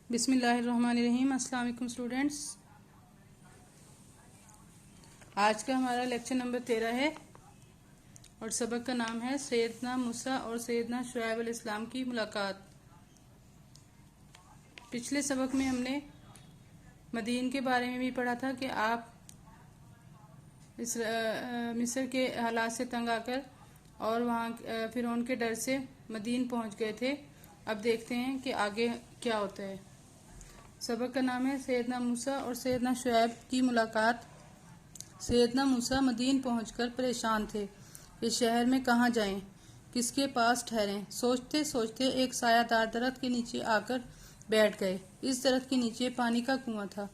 बिस्मिल्लाहिर्रहमानिर्रहीम। अस्सलाम वालेकुम स्टूडेंट्स। आज का हमारा लेक्चर नंबर 13 है और सबक का नाम है सैयदना मूसा और सैयदना शुएब अलैहिस्सलाम की मुलाकात। पिछले सबक में हमने मदीन के बारे में भी पढ़ा था कि आप इस मिस्र के हालात से तंग आकर और वहाँ फिरौन के डर से मदीन पहुँच गए थे। अब देखते हैं कि आगे क्या होता है। सबक का नाम है सैयदना मूसा और सैयदना शुएब की मुलाकात। सैयदना मूसा मदीन पहुंचकर परेशान थे कि शहर में कहाँ जाएं, किसके पास ठहरें। सोचते सोचते एक सायादार दरख्त के नीचे आकर बैठ गए। इस दरख्त के नीचे पानी का कुआं था।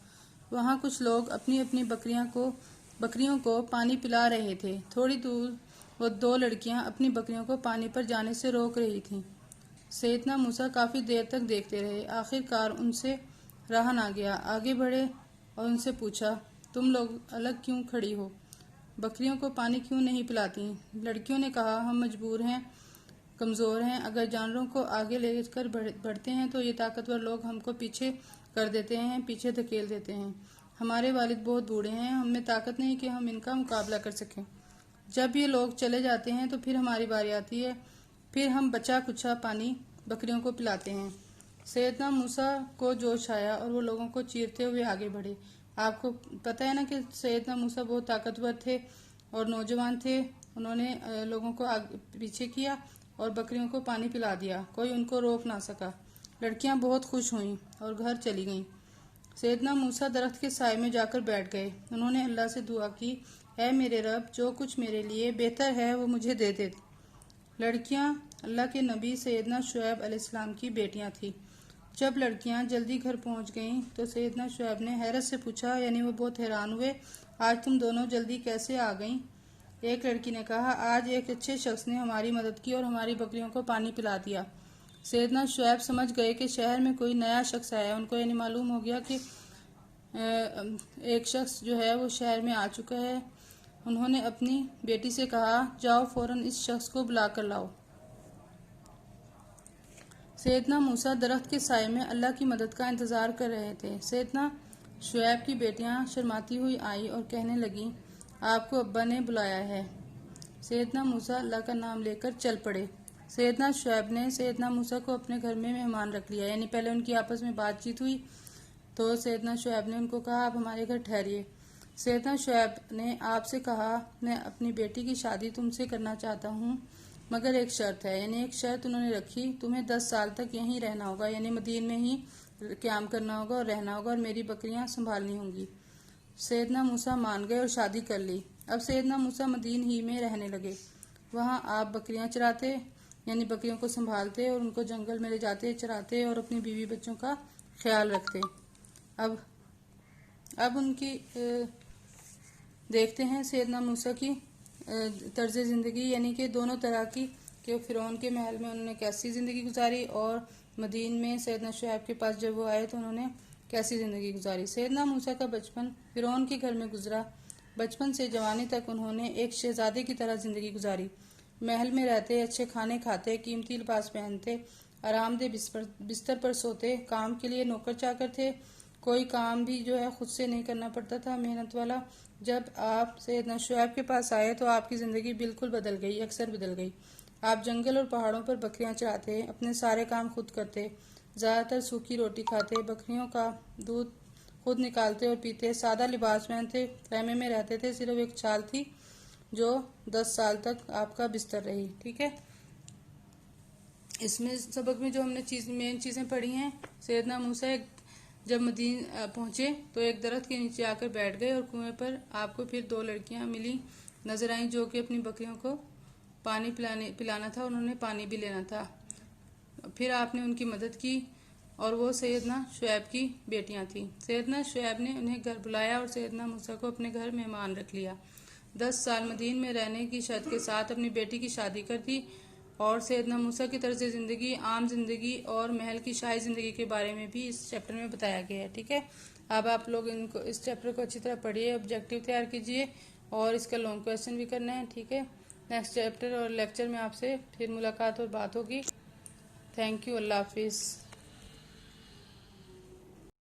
वहाँ कुछ लोग अपनी अपनी बकरियों को पानी पिला रहे थे। थोड़ी दूर वो दो लड़कियां अपनी बकरियों को पानी पर जाने से रोक रही थीं। सैयदना मूसा काफ़ी देर तक देखते रहे। आखिरकार उनसे रहा ना गया। आगे बढ़े और उनसे पूछा, तुम लोग अलग क्यों खड़ी हो? बकरियों को पानी क्यों नहीं पिलाती? लड़कियों ने कहा, हम मजबूर हैं, कमज़ोर हैं। अगर जानवरों को आगे लेकर बढ़ते हैं तो ये ताकतवर लोग हमको पीछे कर देते हैं, पीछे धकेल देते हैं। हमारे वालिद बहुत बूढ़े हैं, हम में ताकत नहीं कि हम इनका मुकाबला कर सकें। जब ये लोग चले जाते हैं तो फिर हमारी बारी आती है, फिर हम बचा कुचा पानी बकरियों को पिलाते हैं। सैयदना मूसा को जोश आया और वो लोगों को चीरते हुए आगे बढ़े। आपको पता है ना कि सैयदना मूसा बहुत ताकतवर थे और नौजवान थे। उन्होंने लोगों को पीछे किया और बकरियों को पानी पिला दिया। कोई उनको रोक ना सका। लड़कियां बहुत खुश हुईं और घर चली गईं। सैयदना मूसा दरख्त के साए में जाकर बैठ गए। उन्होंने अल्लाह से दुआ की, ऐ मेरे रब, जो कुछ मेरे लिए बेहतर है वो मुझे दे दे। लड़कियां अल्लाह के नबी सैयदना शुएब अलैहिस्सलाम की बेटियां थीं। जब लड़कियां जल्दी घर पहुंच गईं तो सैयदना शुएब ने हैरत से पूछा, यानी वो बहुत हैरान हुए, आज तुम दोनों जल्दी कैसे आ गईं? एक लड़की ने कहा, आज एक अच्छे शख्स ने हमारी मदद की और हमारी बकरियों को पानी पिला दिया। सैयदना शुएब समझ गए कि शहर में कोई नया शख्स आया। उनको यानी मालूम हो गया कि एक शख्स जो है वो शहर में आ चुका है। उन्होंने अपनी बेटी से कहा, जाओ फौरन इस शख्स को बुला कर लाओ। सैयदना मूसा दरख्त के साए में अल्लाह की मदद का इंतज़ार कर रहे थे। सैयदना शुएब की बेटियां शर्माती हुई आई और कहने लगीं, आपको अब्बा ने बुलाया है। सैयदना मूसा अल्लाह का नाम लेकर चल पड़े। सैयदना शुएब ने सैयदना मूसा को अपने घर में मेहमान रख लिया। यानी पहले उनकी आपस में बातचीत हुई तो सैयदना शुएब ने उनको कहा, आप हमारे घर ठहरिए। सैयदना शुएब ने आपसे कहा, मैं अपनी बेटी की शादी तुमसे करना चाहता हूँ, मगर एक शर्त है। यानी एक शर्त उन्होंने रखी, तुम्हें 10 साल तक यहीं रहना होगा, यानी मदीन में ही क़याम करना होगा और रहना होगा और मेरी बकरियां संभालनी होंगी। सैयदना मूसा मान गए और शादी कर ली। अब सैयदना मूसा मदीन ही में रहने लगे। वहाँ आप बकरियां चराते, यानी बकरियों को संभालते और उनको जंगल में ले जाते, चराते और अपनी बीवी बच्चों का ख्याल रखते। अब उनकी देखते हैं सैयदना मूसा की तर्ज ज़िंदगी, यानी कि दोनों तरह की, कि फिरौन के महल में उन्होंने कैसी ज़िंदगी गुजारी और मदीन में सैयदना शुएब के पास जब वो आए तो उन्होंने कैसी ज़िंदगी गुजारी। सैयदना मूसा का बचपन फिरौन के घर में गुजरा। बचपन से जवानी तक उन्होंने एक शहजादे की तरह ज़िंदगी गुजारी। महल में रहते, अच्छे खाने खाते, कीमती लिबास पहनते, आरामदेह बिस्तर पर सोते, काम के लिए नौकर चाकर थे। कोई काम भी जो है खुद से नहीं करना पड़ता था, मेहनत वाला। जब आप सैयदना शुएब के पास आए तो आपकी ज़िंदगी बिल्कुल बदल गई, अक्सर बदल गई। आप जंगल और पहाड़ों पर बकरियां चराते, अपने सारे काम खुद करते, ज़्यादातर सूखी रोटी खाते, बकरियों का दूध खुद निकालते और पीते, सादा लिबास पहनते, ख़ैमे में रहते थे। सिर्फ एक चाल थी जो 10 साल तक आपका बिस्तर रही। ठीक है, इसमें सबक में जो हमने मेन चीज़ें पढ़ी हैं, सैयदना मूसा जब मदीन पहुँचे तो एक दरख्त के नीचे आकर बैठ गए और कुएं पर आपको फिर दो लड़कियां मिली नजर आईं जो कि अपनी बकरियों को पानी पिलाना था, उन्होंने पानी भी लेना था। फिर आपने उनकी मदद की और वो सैयदना शुएब की बेटियां थीं। सैयदना शुएब ने उन्हें घर बुलाया और सैयदना मूसा को अपने घर मेहमान रख लिया। 10 साल मदीन में रहने की शर्त के साथ अपनी बेटी की शादी कर दी और सैयदना मूसा की तर्ज ज़िंदगी, आम ज़िंदगी और महल की शाही ज़िंदगी के बारे में भी इस चैप्टर में बताया गया है। ठीक है, अब आप लोग इस चैप्टर को अच्छी तरह पढ़िए, ऑब्जेक्टिव तैयार कीजिए और इसका लॉन्ग क्वेश्चन भी करना है। ठीक है, नेक्स्ट चैप्टर और लेक्चर में आपसे फिर मुलाकात और बात होगी। थैंक यू, अल्लाह हाफिज़।